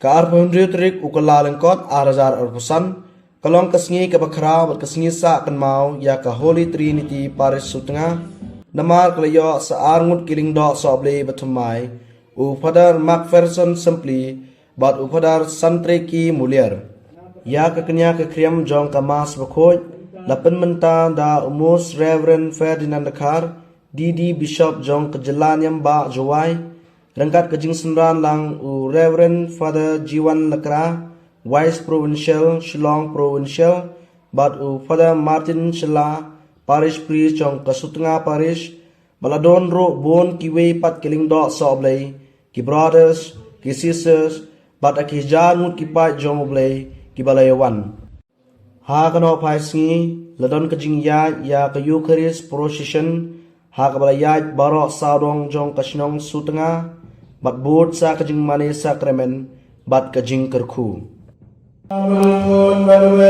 Kaar pundri trik ukala lengkot arajar arpusan kalong kesngi ke bakra bat kesngi sa kan mau ya ka Holy Trinity Paris Sutanga namar kelayo saar ngut kiling do soble batumai u Father Macpherson simply bat u Father Santreki Muliar ya ka kenya ke kriam jong kamas bakhoj lapen menta da umus Reverend Ferdinand Kar Didi Bishop jong kejelanyam ba jowai rangkat kejing senran lang u Reverend Father Jiwan Lakra Vice Provincial Shillong Provincial but u Father Martin Shilla Parish Priest jong Kasutanga Parish baladon ro bon kiwe pat kiling do soblay ki brothers ki sisters but aki jar mut ki pat jong oblay ki balayawan ha kano phaisngi ladon kejing ya ka Eucharist procession ha ka balayaj baro saudong jong kasnong sutanga bat bot sa kajing mani sakramen bat kajing kerku Amen. Amen.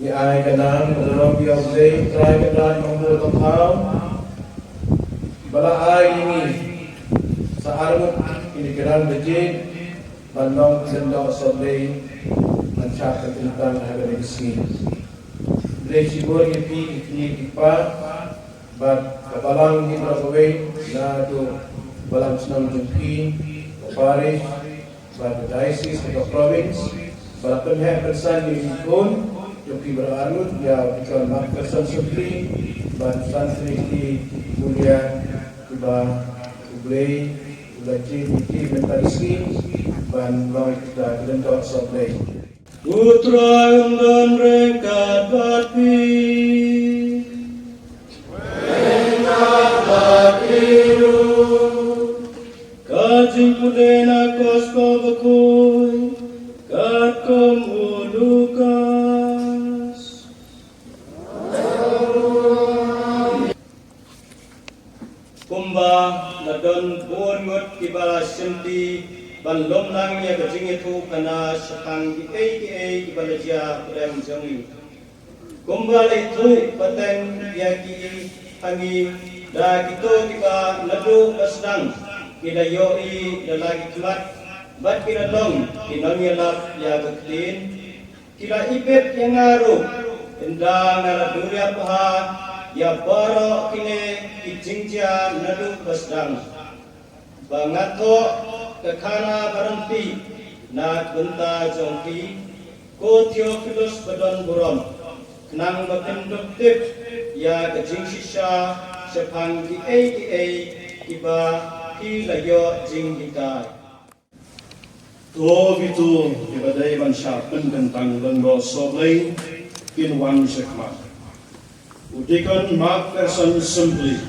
Ni ai kanang dalam biar day try kanang mengul kau bala ai ini saarut ini kanang bejin bandong sendok soblay mencak tentang harga diri Blay sibur ngipi ipa bat kapalang ni Prabhuwe na to balang senang jumpi parish bat diocese atau province bat penhek persan ni pun jumpi berarut ya bukan mak persan supli bat santri di mulia tiba ublay ulaci di mentaliski ban long kita kelentok soblay Putra undang rekat bati Rekat batiru Kajing pudena kosko bakuy Katkom ulukas Kumba ladon buongot kibala senti ban lom lang ya kajing itu kana syakang di balajia kurang jangi kumbal itu pateng ya ki hangi da kito tiba nadu basdang kila yoi da lagi kemat bat kila long kinong yalap ya keklin kila ipet yang ngaruh endang ngara dunia paha ya baro kine kijingja nadu basdang bangato kekana berhenti nak benta jongki ko Theophilus badon buron kenang bapenduktif ya kejing sisa sepang ki kiba ki layo jing hikai to bitu ibadai bansa pententang lenggo soblay kinwan sekma udikon Macpherson simply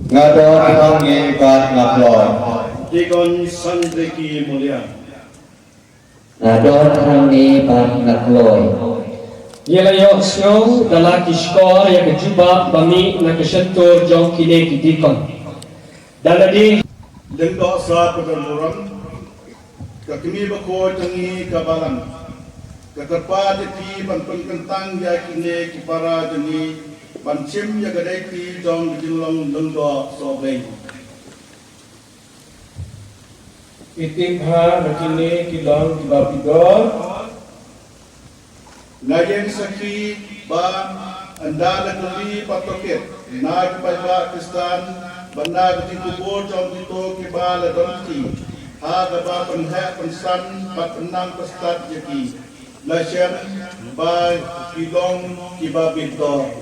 ngador angi bat ngaplor Dikon Santreki Mulia ngador angi bat ngakloy Yelayo snow dalaki skor ya kejuba bami na kesentur jong kide kidikon daladi lenggo sa pagkamuram kakimi bako tangi kabalan kakarpa deti panpengkentang ya kine kipara jeni pancim ya gadai jong dilong lenggo soblay Itimha nakini kilang kibapidor ngayen saki ba anda nakali patokit nag paiba Kristan banag di kubur jom dito kibala donti ha gaba penhe pensan pat penang pestat yaki lasyan ba kilong kibapidor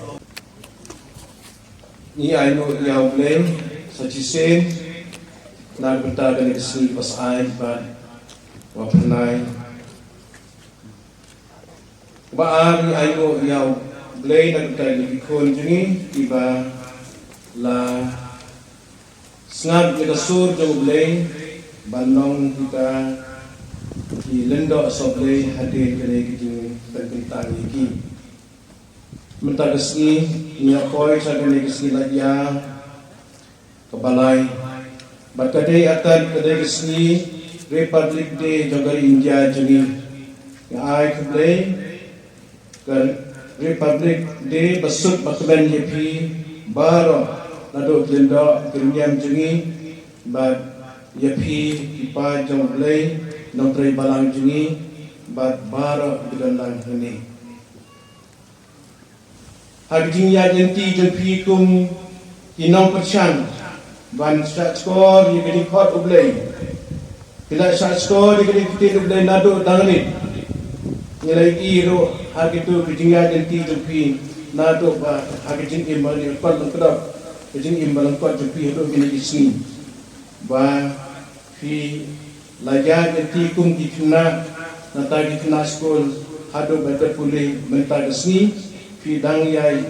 ni aino yaw blem sa chisen nagbenta gani kasi pasay ba wapanay baan ni aino yaw blay nagbenta gani kon juni iba la snag kita sur jong blay banong kita ki lendo so blay hadir gani kijing tentang iki mentagas ni niya koy sa gani kasi lagya kabalay Bakadai akan kadai kesni Republic Day jogari India juni yang ai keblay kan Republic Day besut bakben yepi baro nado lendo kirmiam jengi bat yepi ipa jong blay notray balang jengi bat baro dilanlang hani haging ya jenti jepi kum inong perchan ban sat skor yegini khot ublay kila sat skor yegini kitin ublay nado dangani nilai iro hagitu bijingya jenti jepi nado ba haging imal ni khot langkadap bijing imal khot jepi hado gini isni ba fi laja jenti kum kitna nata kitna skol hado better pulih mentar isni fi dang yai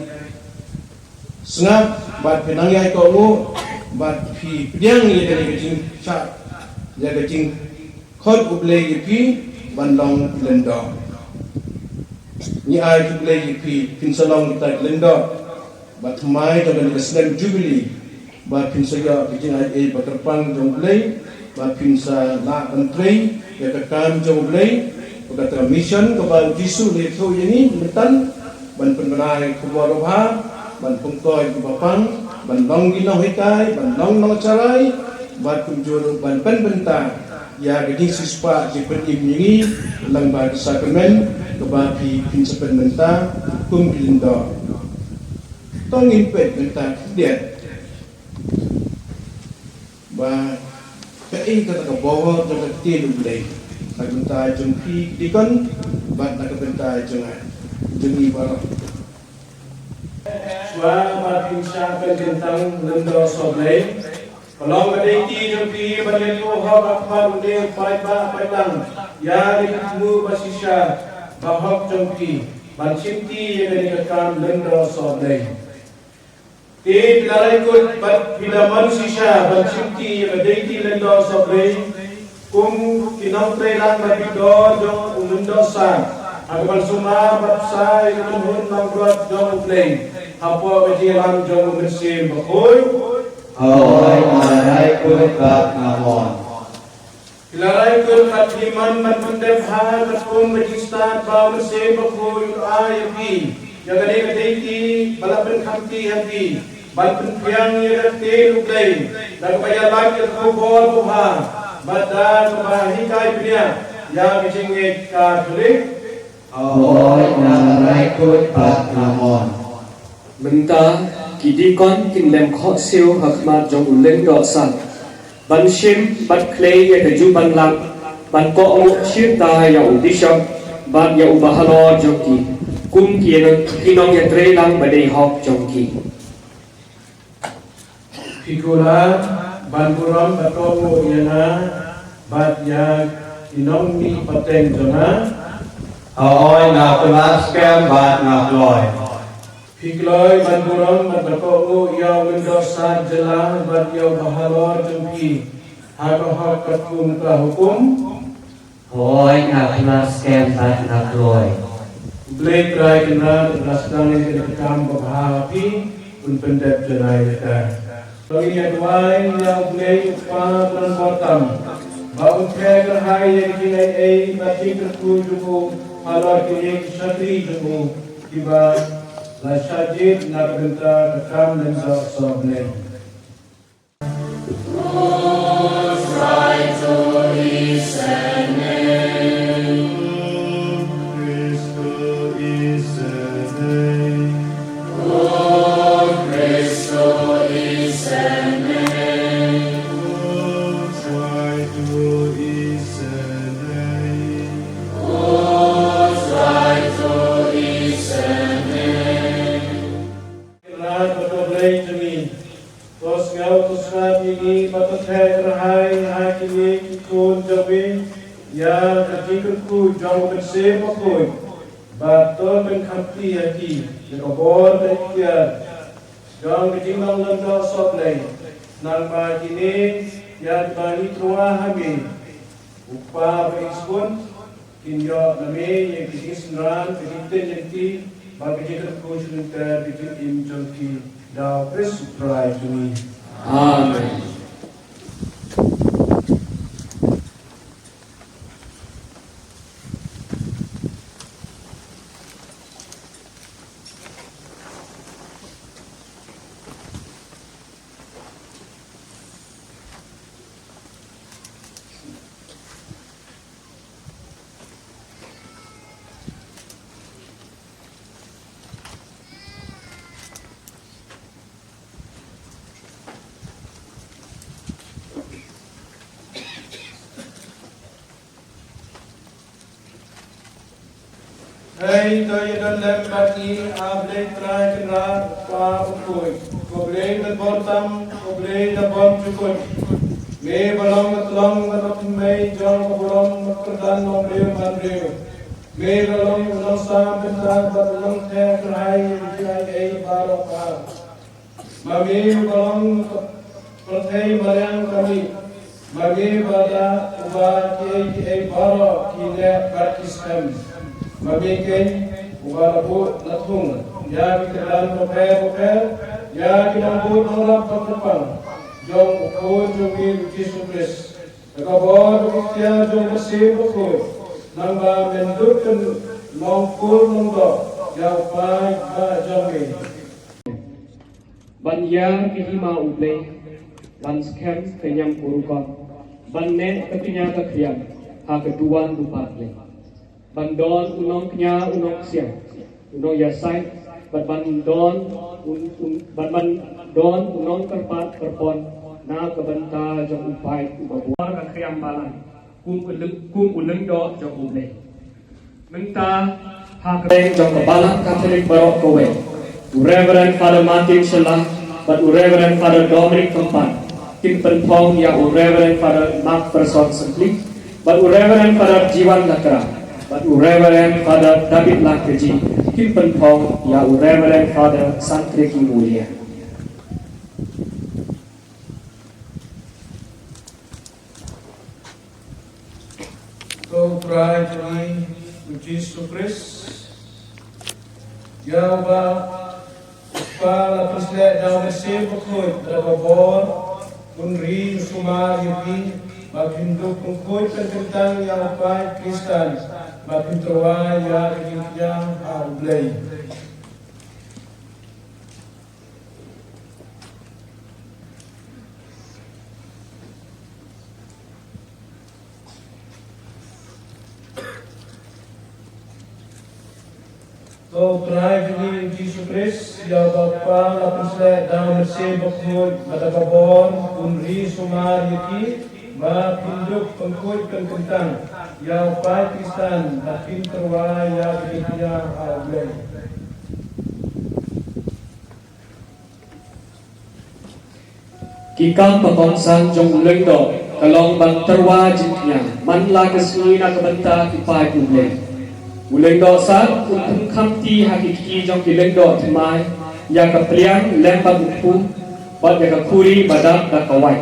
sengap bat pinang yai ko bat fi piang ye dari kecing chat ya kecing khot uble ye pi bandong lendo ni ai uble ye pi pinsalong kita lendo bat mai dengan Islam Jubilee bat pinsaya kecing ai baterpang jonglei bat pinsa la country ya kakam jonglei kata mission ke bal jisu le tho ye ni letan ban penbenai kubarobha ban pungkoi kubapang ban long ginong hikai ban long nong carai bat kunjur ban penbenta ya gedi sispa di penim ini lang ba sakramen ke ba pi pinsepen menta kum bilindo tong impet menta dia ba kai kata ke bawa jaga tilu bulai benta jumpi dikon bat nak benta jangan demi barang Selamat insyaAllah tentang lendo soblay. Kalau berdeiti jumpi berletu hak akmal udah pai-pai ya ditemu basisya bahok jumpi bancinti yang dikatakan lendo soblay. Ti bilarai kut bila manusia bancinti yang berdeiti lendo soblay kum kinau trelang berbido jong lendo sang. Agar semua bangsa yang menurut manggut jong play, apa berjalan jong bersih berkoi. Hoi marai kulikat ngamon. Kilarai kulikat iman menpendem hal berkon majistat bau bersih berkoi ayapi. Jangan dikataiti balapan kamti hati, balapan piang yang terlalu play. Dan bayar lagi kubur buha, badan bahikai dunia yang kecingit katolik. Hoi marai kulikat ngamon. Menta kidikon kinlem khot siu hakmat jong uleng do san ban shim bat clay ya keju ban lang ban ko o shir ta ya u bishop ban ya u bahalo jong ki kum ki kinong ya tre lang badai hok jong ki Fikula banburam batomo yana bat ya inong ni pateng jona Hoi na pelaskem bat ngakloi. Fikloi banburam batomo ya windosa jela bat ya bahalor jumpi harohak katum ka hukum Hoi na pelaskem bat ngakloi. Blake rai kena rasdang yang direkam berhapi pun pendek jenai kita. Bagi yang duai yang Blake upah transportam. Bau kaya hai yang kinai batik terku juku halar kini satri juku tiba la sajid nak benta rekam dan sobleng. Batul ben khamti hati jabor bekia jang kejimang landa soblay nang ba kini ya bani tua hami upa berispun kinyo nami yang kisisran kejimten yanti ba kejimten kushunter kejimten jangki dao presuprai juni. amen. Hei toye dan lem bagi able trai kena pa ukui. Koble dan bortam, koble dan bom cukut. Me balong matlong matok me jong balong matkerdan nom reu man reu. Me balong balong sam bentang balong teh kerai jai ei barok pa. Mami balong perthei mariang kami. Mami bala uba ei barok kile batiskan. Mabikin walaupun latung ya kita dalam poker ya kita buat orang perdepan jong ukur jongi Yesus Kristus kabor kita jong bersih ukur nambah mendukun mongkur monggo ya upai jongi ban yang kihima uble ban skem kenyam kurukon ban ne ketinya kekian ha keduan dupatle bandon unong knya unong siang unong yasai bandon bandon unong kerpat kerpon na kebenta jong upai ubabuar ka kriam balan kum uleng do jong uble menta ha kreng jong balan Catholic barok kowe Reverend Father Martin Shelah but Reverend Father Dominic Kempan Kim Penpong ya Reverend Father Mark Person Simply but Reverend Father Jiwan Lakra but Reverend Father David Lakreji, Kim Penpong, ya Reverend Father Santreki Mulia. Kau prai jani Yesus Kristus. Ya ba la presle da bersih bekut da babor unri sumar yuki bagindu kungkoi tentang yang upai Kristen bakin terwa ya yang ablay. Kau try jadi Yesus Kristus ya Bapa la presle dalam bersih bekut pada babor unri sumar yuki bakindu kungkoi tentang yang upai Kristen bakin terwa ya yang ablay. Kikam pekongsan jong uleng do kalong bang terwa jingnya man la kesni na kebenta kipai ubleng uleng do sat untung kamti hakiki jong kileng do temai ya kepliang lempar buku bat ya kekuri badak da kawai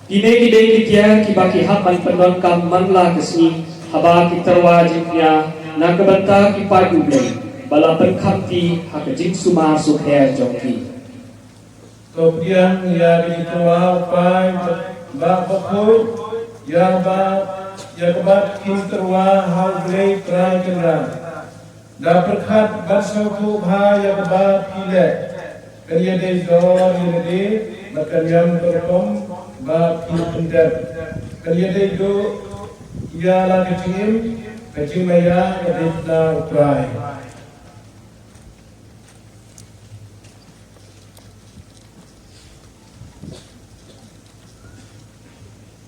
kide kitia kibaki hapan pendon kam man la kesni haba kiterwa jingnya na kebenta kipai ubleng bala penkamti hakijing sumar sukher jongki. Kemudian ya dikeluar pai bak bakul ya kebat kinterwa hau blei trai kendran da perkhat barsauku bha ya kebat pile kaya dei dor ya dei makan yam terkom ba pinter kaya dei do ya la kecing maya ya dei la trai.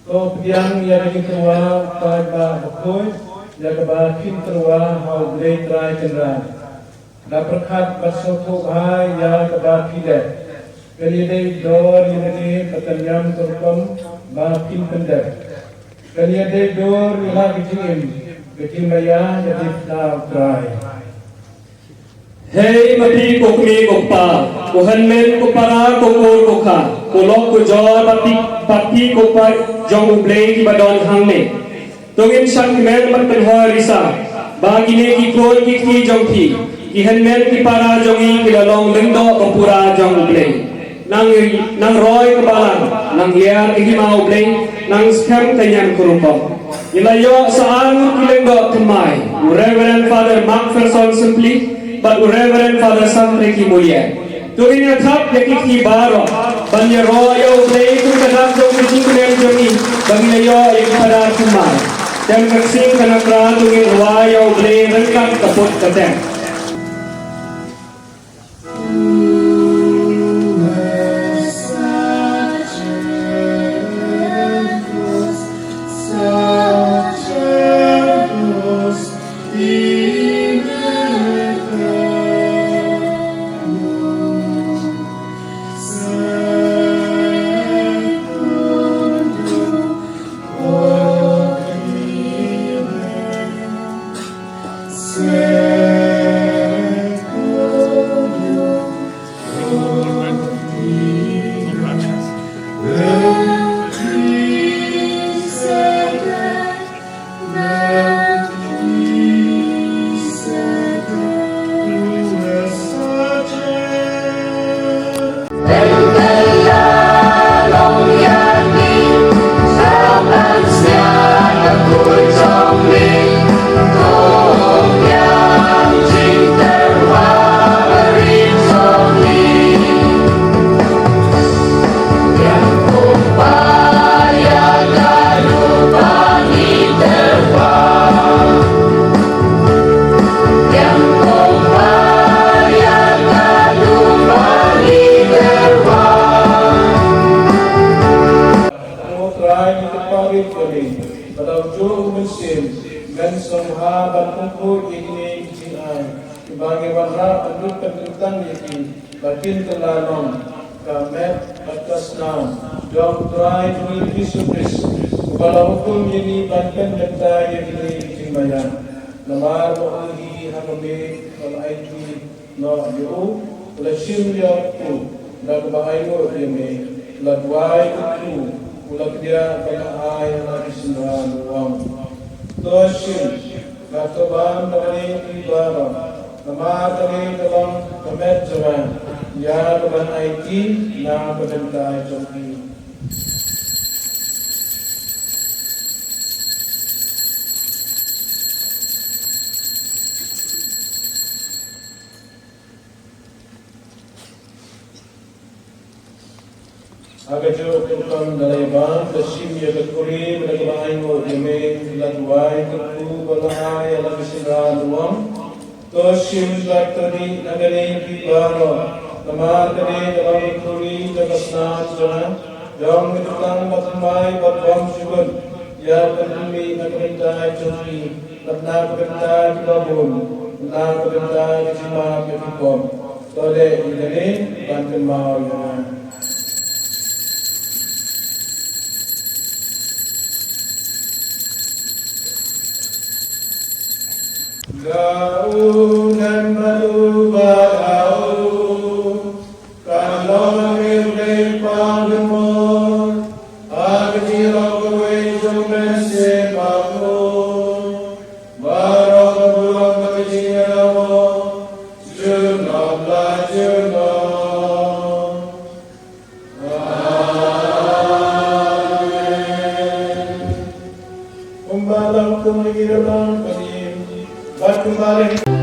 Kemudian ya dikeluar pada bakul ya kebakin terwa hau blei trai kendran da perkhat barsauku bha ya kebat pile kaya dei dor ya dei makan yam terkom ba pinter kaya dei dor ya la kecing maya ya dei la trai. Hei mati kokmi kokpa, kohanmen kopara kokor kokha, kolok kojor pati kokpa jong ublei ki badon hangne. Tongin shan kimen mat penhoi risa, bagine ki kron ki jong ki hanmen ki para jongi ki lalong lengdo kopura jong ublei. Nang roy kebalan, nang liar ki mau ublei, nang skam kanyan kurupok. Ilayo saan ki lengdo kemai, Reverend Father Mark Ferson Simply but Reverend Father Santreki Mulia. Tungin yang khap yakik ki baro, banya royo play kung kadang jong kucing kulian jongi, bagi layo yang pada kumai. Dan kaksing kanakra tungin royo play rengkang kaput kateng. Such a berkumpul ini sebagai warna penduduk penduduk ini batin telalong kamet atas nam dong try ini Yesus kalau hukum ini bahkan data yang ini dimana nama rohi hanobe kalau itu no yo ulashim yo tu nak bahayo yeme ladwai tu ulat dia pada ay na isnan wam toshim katoban dari ibara nama dari dalam kamet jaman ya dalam IT na berdenta joki Agajo tukang dalayban kasim ya kakuri menagabain mo yame ladwai kakru balahai ala bisira luam toshim laktari nagani kibaro namar kani dalam kakuri jagasna jana jam tukang matmai batwam syugun ya kanumi nagarintai joki lapna kabentai kibabun lapna kabentai kisima kibabun tole ilani banten mau yana Gaunan malubau kalau mirip pangmon agni rogwe jumese papu barok buang kejiramo junab la junab amen umbalang kumigirang kembali